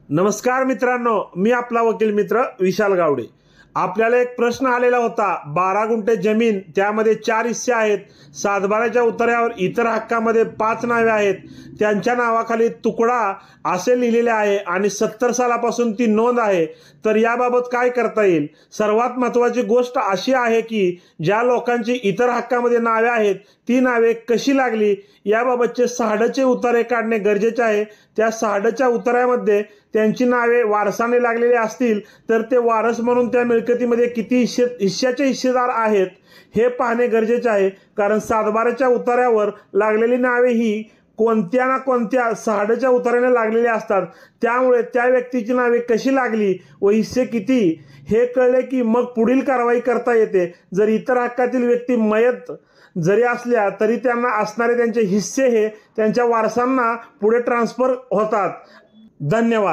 नमस्कार मित्रांनो, मी आपला वकील मित्र विशाल गावडे। आपल्याला एक प्रश्न आलेला होता। 12 गुंठे जमीन, त्यामध्ये 4 हिस्से आहेत। सातबाराच्या उतार्यावर इतर हक्कामध्ये 5 नावे आहेत। त्यांच्या नावाखाली तुकडा असे लिहिलेले आहे आणि 70 सालापासून ती नोंद आहे। तर याबाबत काय करता येईल? सर्वात महत्त्वाची गोष्ट अशी आहे की ज्या लोकांची इतर हक्कामध्ये नावे आहेत ती नावे कशी लागली याबाबतचे 6चे उतारे काढणे गरजेचे आहे। त्या 6च्या उतार्यामध्ये त्यांची नावे वारसाने लागलेली असतील तर ते वारस म्हणून त्या मिळकतीमध्ये किती हिश्श्याचे हिस्सेदार आहेत हे पाहणे गरजेचे आहे। कारण सातबाराच्या उतार्यावर लागलेली नावे ही कोणत्या ना कोणत्या 6च्या उतार्याने लागलेली असतात। त्यामुळे त्या व्यक्तीची नावे कशी लागली व हिस्से किती हे कळले की मग पुढील कारवाई करता येते। जर इतर हक्कातील व्यक्ती मयत जरी असल्या तरी त्यांना असणारे त्यांचे हिस्से हे त्यांच्या वारसांना पुढे ट्रान्सफर होतात। धन्यवाद।